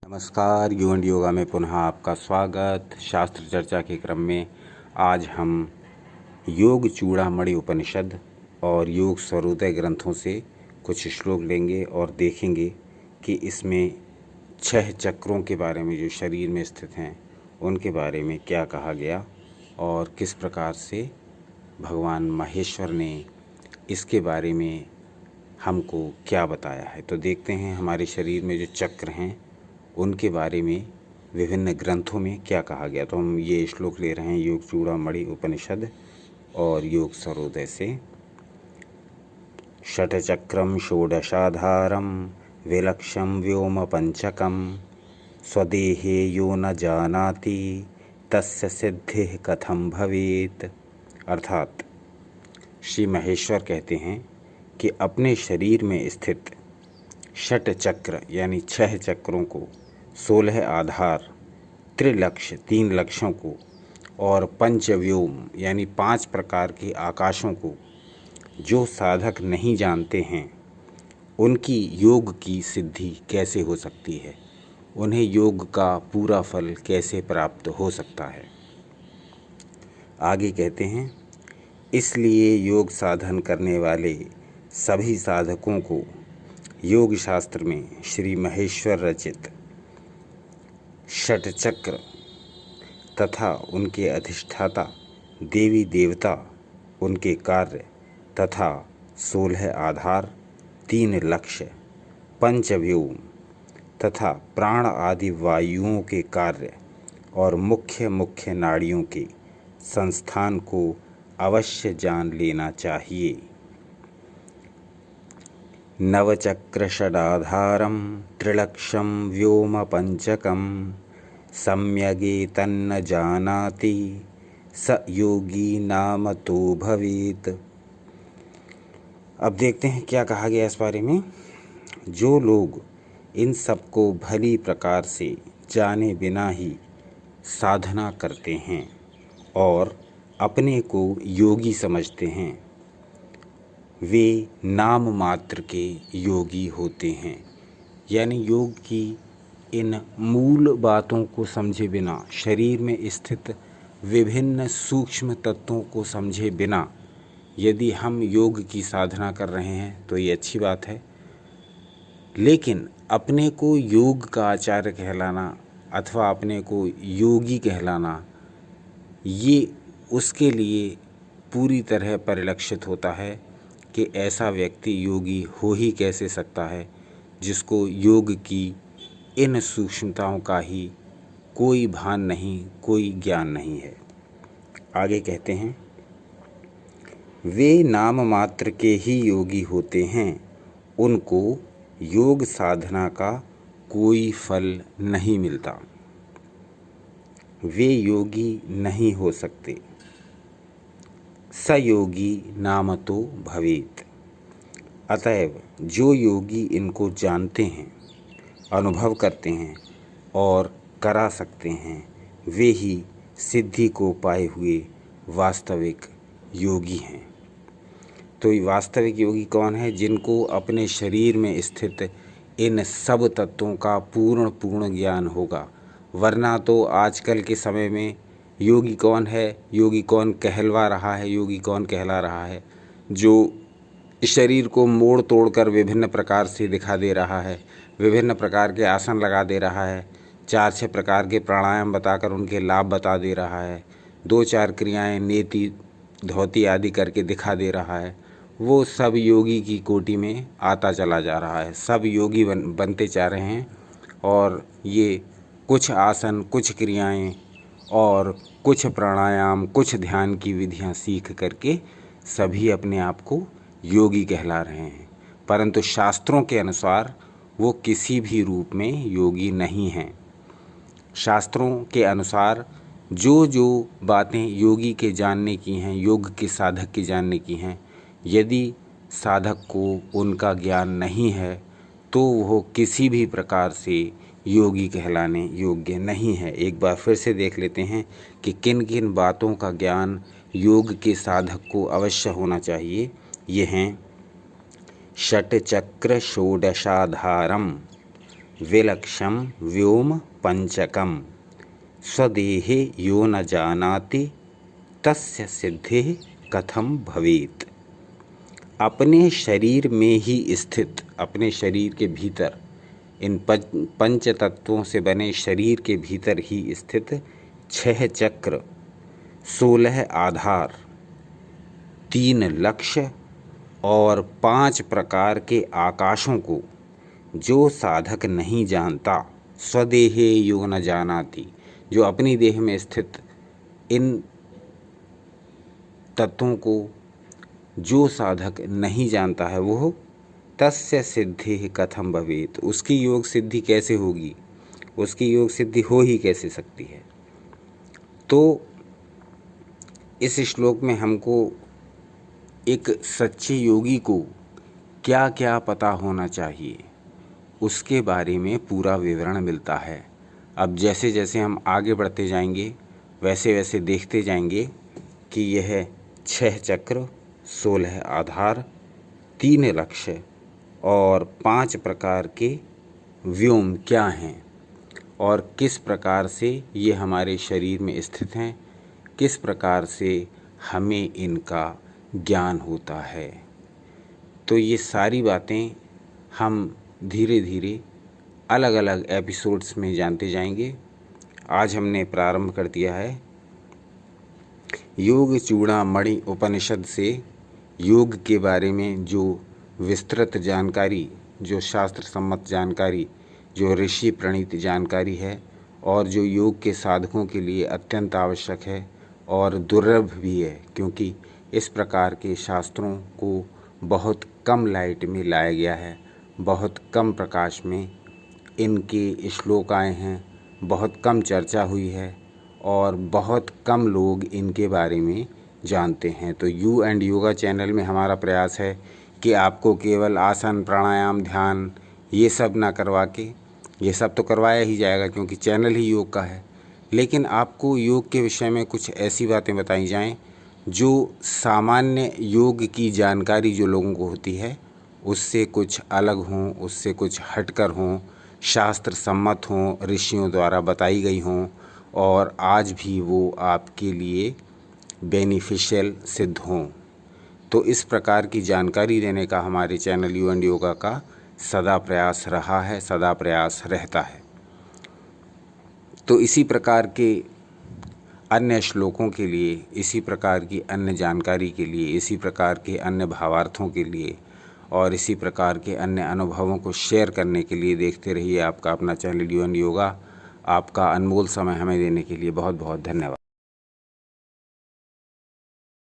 नमस्कार। You and yoga में पुनः आपका स्वागत। शास्त्र चर्चा के क्रम में आज हम योग चूड़ामणि उपनिषद और योग सर्वोदय ग्रंथों से कुछ श्लोक लेंगे और देखेंगे कि इसमें 6 चक्रों के बारे में जो शरीर में स्थित हैं उनके बारे में क्या कहा गया और किस प्रकार से भगवान महेश्वर ने इसके बारे में हमको क्या बताया है। तो देखते हैं हमारे शरीर में जो चक्र हैं उनके बारे में विभिन्न ग्रंथों में क्या कहा गया। तो हम ये श्लोक ले रहे हैं योग चूड़ामणि उपनिषद और योग सर्वोदय से। षट्चक्रम षोडशाधारम विलक्षम व्योम पंचकम स्वदेहे यो न जानाति तस्य सिद्धिः कथम भवेत। अर्थात श्री महेश्वर कहते हैं कि अपने शरीर में स्थित षट चक्र यानी 6 चक्रों को, 16 आधार, त्रिलक्ष्य 3 लक्ष्यों को और पंचव्योम यानी 5 प्रकार के आकाशों को जो साधक नहीं जानते हैं उनकी योग की सिद्धि कैसे हो सकती है, उन्हें योग का पूरा फल कैसे प्राप्त हो सकता है। आगे कहते हैं, इसलिए योग साधन करने वाले सभी साधकों को योग शास्त्र में श्री महेश्वर रचित षटचक्र तथा उनके अधिष्ठाता देवी देवता, उनके कार्य तथा 16 आधार, 3 लक्ष्य, पंचव्योम तथा प्राण आदि वायुओं के कार्य और मुख्य मुख्य नाड़ियों के संस्थान को अवश्य जान लेना चाहिए। नवचक्रषडाधारं त्रिलक्षं व्योम पंचकं सम्यगेतन्न जानाति स योगी नाम तो भवेत। अब देखते हैं क्या कहा गया इस बारे में। जो लोग इन सबको भली प्रकार से जाने बिना ही साधना करते हैं और अपने को योगी समझते हैं वे नाम मात्र के योगी होते हैं। यानी योग की इन मूल बातों को समझे बिना, शरीर में स्थित विभिन्न सूक्ष्म तत्वों को समझे बिना यदि हम योग की साधना कर रहे हैं तो ये अच्छी बात है, लेकिन अपने को योग का आचार्य कहलाना अथवा अपने को योगी कहलाना ये उसके लिए पूरी तरह परिलक्षित होता है कि ऐसा व्यक्ति योगी हो ही कैसे सकता है जिसको योग की इन सूक्ष्मताओं का ही कोई भान नहीं, कोई ज्ञान नहीं है। आगे कहते हैं, वे नाम मात्र के ही योगी होते हैं, उनको योग साधना का कोई फल नहीं मिलता, वे योगी नहीं हो सकते। सयोगी नाम तो भवेत। अतएव जो योगी इनको जानते हैं, अनुभव करते हैं और करा सकते हैं, वे ही सिद्धि को पाए हुए वास्तविक योगी हैं। तो ये वास्तविक योगी कौन है? जिनको अपने शरीर में स्थित इन सब तत्वों का पूर्ण ज्ञान होगा। वरना तो आजकल के समय में योगी कौन है, योगी कौन कहलवा रहा है, योगी कौन कहला रहा है? जो शरीर को मोड़ तोड़ कर विभिन्न प्रकार से दिखा दे रहा है, विभिन्न प्रकार के आसन लगा दे रहा है, 4-6 प्रकार के प्राणायाम बताकर उनके लाभ बता दे रहा है, 2-4 क्रियाएं नेति धोती आदि करके दिखा दे रहा है, वो सब योगी की कोटि में आता चला जा रहा है। सब योगी बनते जा रहे हैं और ये कुछ आसन, कुछ क्रियाएं और कुछ प्राणायाम, कुछ ध्यान की विधियां सीख करके सभी अपने आप को योगी कहला रहे हैं, परंतु शास्त्रों के अनुसार वो किसी भी रूप में योगी नहीं हैं। शास्त्रों के अनुसार जो जो बातें योगी के जानने की हैं, योग के साधक के जानने की हैं, यदि साधक को उनका ज्ञान नहीं है तो वो किसी भी प्रकार से योगी कहलाने योग्य नहीं है। एक बार फिर से देख लेते हैं कि किन किन बातों का ज्ञान योग के साधक को अवश्य होना चाहिए। ये हैं षट्चक्र षोडशाधारम विलक्षम व्योम पंचकम स्वदेहे यो न जानाति तस्य सिद्धिः कथम भवेत्। अपने शरीर में ही स्थित, अपने शरीर के भीतर, इन पंच तत्वों से बने शरीर के भीतर ही स्थित 6 चक्र, 16 आधार, 3 लक्ष्य और 5 प्रकार के आकाशों को जो साधक नहीं जानता, स्वदेहे यो न जानाति, जो अपनी देह में स्थित इन तत्वों को जो साधक नहीं जानता है, वो तस्य सिद्धि कथम भवेत्, उसकी योग सिद्धि कैसे होगी, उसकी योग सिद्धि हो ही कैसे सकती है। तो इस श्लोक में हमको एक सच्चे योगी को क्या क्या पता होना चाहिए उसके बारे में पूरा विवरण मिलता है। अब जैसे जैसे हम आगे बढ़ते जाएंगे वैसे वैसे देखते जाएंगे कि यह 6 चक्र, 16 आधार, 3 लक्ष्य और 5 प्रकार के व्योम क्या हैं और किस प्रकार से ये हमारे शरीर में स्थित हैं, किस प्रकार से हमें इनका ज्ञान होता है। तो ये सारी बातें हम धीरे धीरे अलग अलग एपिसोड्स में जानते जाएंगे। आज हमने प्रारंभ कर दिया है योग चूड़ामणि उपनिषद से योग के बारे में जो विस्तृत जानकारी, जो शास्त्र सम्मत जानकारी, जो ऋषि प्रणीत जानकारी है और जो योग के साधकों के लिए अत्यंत आवश्यक है और दुर्लभ भी है, क्योंकि इस प्रकार के शास्त्रों को बहुत कम लाइट में लाया गया है, बहुत कम प्रकाश में इनके श्लोक आए हैं, बहुत कम चर्चा हुई है और बहुत कम लोग इनके बारे में जानते हैं। तो यू एंड योगा चैनल में हमारा प्रयास है कि आपको केवल आसन, प्राणायाम, ध्यान ये सब ना करवा के, ये सब तो करवाया ही जाएगा क्योंकि चैनल ही योग का है, लेकिन आपको योग के विषय में कुछ ऐसी बातें बताई जाएं जो सामान्य योग की जानकारी जो लोगों को होती है उससे कुछ अलग हों, उससे कुछ हटकर हों, शास्त्र सम्मत हों, ऋषियों द्वारा बताई गई हों और आज भी वो आपके लिए बेनिफिशियल सिद्ध हों। तो इस प्रकार की जानकारी देने का हमारे चैनल यू एंड योगा का सदा प्रयास रहा है, सदा प्रयास रहता है। तो इसी प्रकार के अन्य श्लोकों के लिए, इसी प्रकार की अन्य जानकारी के लिए, इसी प्रकार के अन्य भावार्थों के लिए और इसी प्रकार के अन्य अनुभवों को शेयर करने के लिए देखते रहिए आपका अपना चैनल यू एंड योगा। आपका अनमोल समय हमें देने के लिए बहुत बहुत धन्यवाद।